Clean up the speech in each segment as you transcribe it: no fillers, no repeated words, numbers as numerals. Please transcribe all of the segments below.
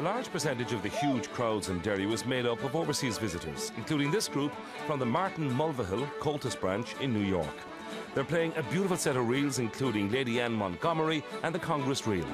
A large percentage of the huge crowds in Derry was made up of overseas visitors, including this group from the Martin Mulvihill Coltis branch in New York. They're playing a beautiful set of reels, including Lady Anne Montgomery and the Congress Reel.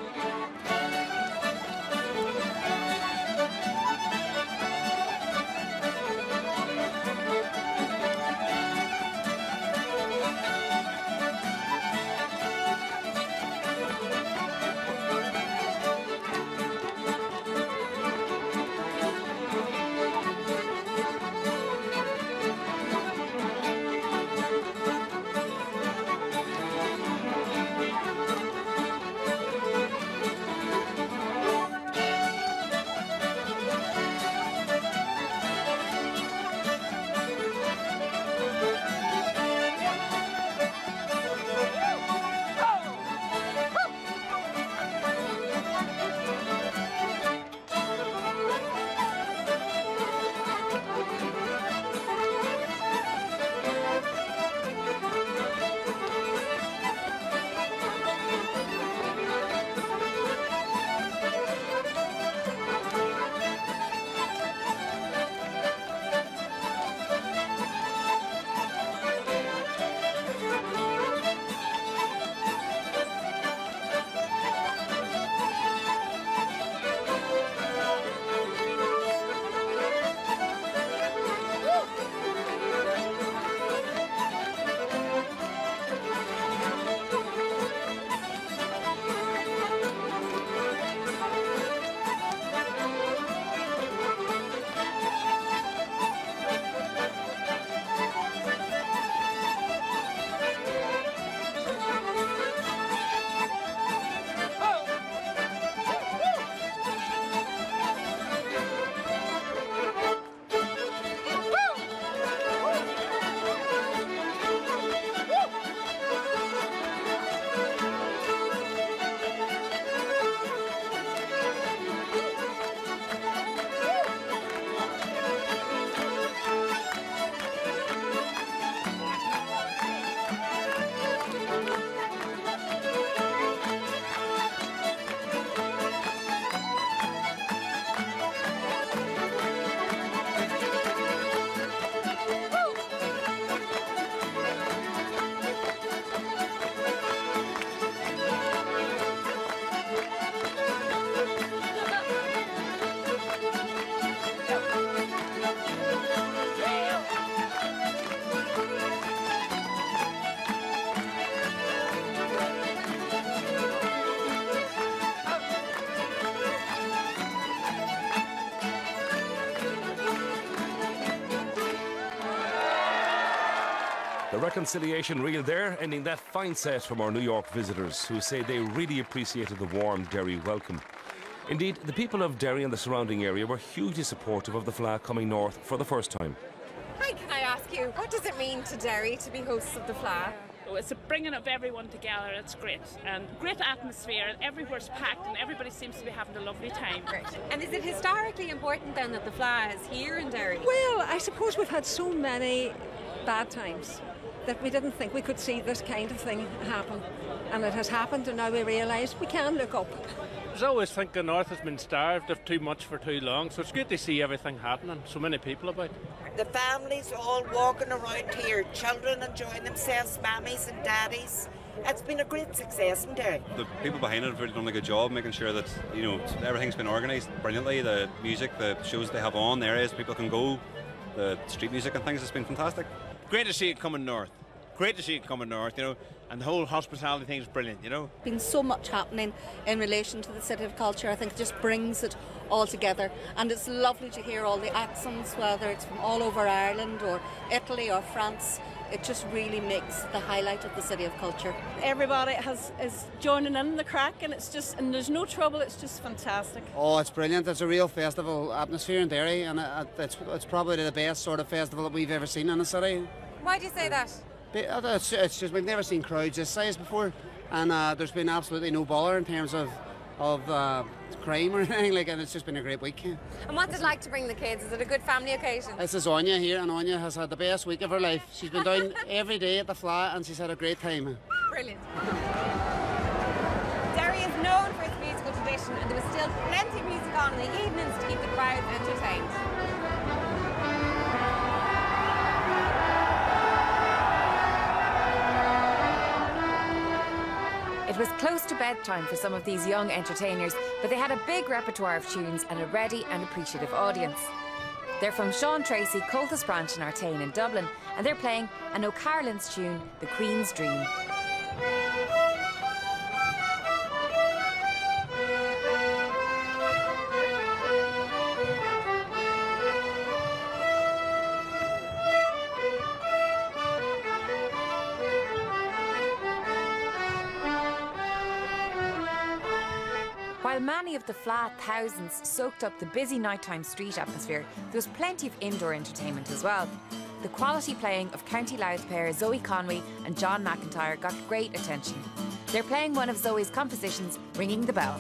The reconciliation reel there, ending that fine set from our New York visitors, who say they really appreciated the warm Derry welcome. Indeed, the people of Derry and the surrounding area were hugely supportive of the Fleadh coming north for the first time. Hi, can I ask you, what does it mean to Derry to be hosts of the Fleadh? Oh, it's a bringing of everyone together. It's great, and great atmosphere, and everywhere's packed and everybody seems to be having a lovely time. Great. And is it historically important then that the Fleadh is here in Derry? Well, I suppose we've had so many bad times that we didn't think we could see this kind of thing happen, and it has happened, and now we realise we can look up. I always think the north has been starved of too much for too long, so it's good to see everything happening, so many people about. The families all walking around here, children enjoying themselves, mammies and daddies. It's been a great success in Derry. The people behind it have really done a good job making sure that, you know, everything's been organised brilliantly. The music, the shows they have on, the areas people can go, the street music and things, it's been fantastic. Great to see it coming north. Great to see it coming north, you know, and the whole hospitality thing is brilliant, you know. Been so much happening in relation to the City of Culture. I think it just brings it all together, and it's lovely to hear all the accents, whether it's from all over Ireland or Italy or France. It just really makes the highlight of the City of Culture. Everybody is joining in the crack, and there's no trouble. It's just fantastic. Oh, it's brilliant. It's a real festival atmosphere in Derry, and it's probably the best sort of festival that we've ever seen in the city. Why do you say that? It's just we've never seen crowds this size before, and there's been absolutely no bother in terms of crime or anything like that. It's just been a great week. And what's it like to bring the kids? Is it a good family occasion? This is Anya here, and Anya has had the best week of her life. She's been down every day at the Fleadh, and she's had a great time. Brilliant. Derry is known for its musical tradition, and there was still plenty of music on on in the evenings to keep the crowd entertained. It was close to bedtime for some of these young entertainers, but they had a big repertoire of tunes and a ready and appreciative audience. They're from Sean Tracy, Colthus Branch in Artane in Dublin, and they're playing an O'Carolan's tune, The Queen's Dream. While many of the Fleadh thousands soaked up the busy nighttime street atmosphere, there was plenty of indoor entertainment as well. The quality playing of County Louth pair Zoe Conway and John McIntyre got great attention. They're playing one of Zoe's compositions, Ringing the Bell.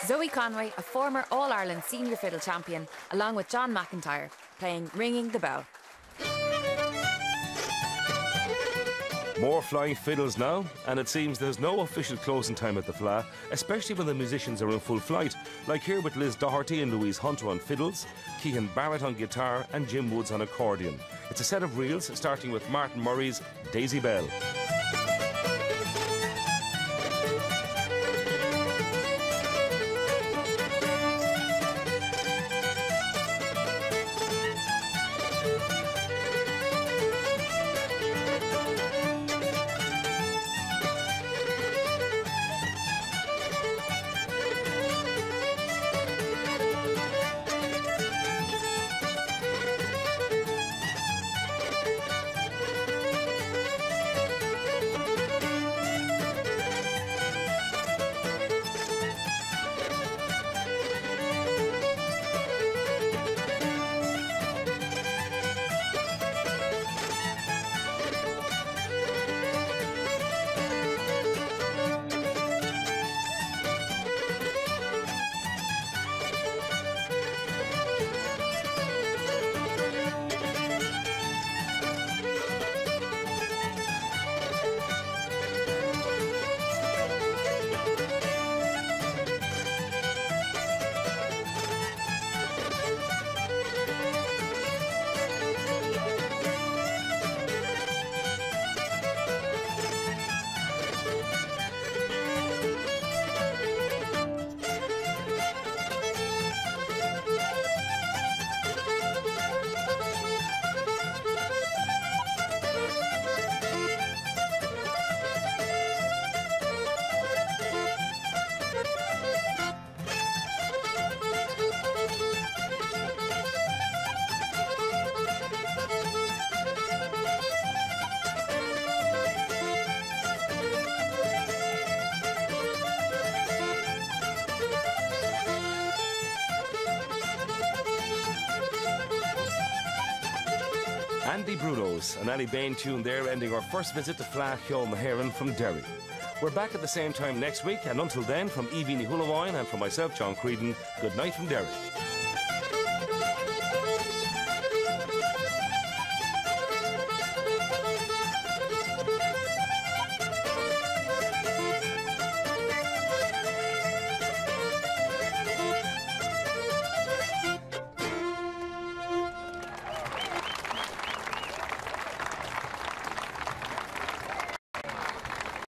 Zoe Conway, a former All-Ireland senior fiddle champion, along with John McIntyre, playing Ringing the Bell. More flying fiddles now, and it seems there's no official closing time at the Fleadh, especially when the musicians are in full flight, like here with Liz Doherty and Louise Hunter on fiddles, Keehan Barrett on guitar and Jim Woods on accordion. It's a set of reels starting with Martin Murray's Daisy Bell. Andy Brunos and Ali Bain tune there, ending our first visit to Fleadh Cheoil from Derry. We're back at the same time next week, and until then, from Evie Nihulawain and from myself, John Creedon, good night from Derry.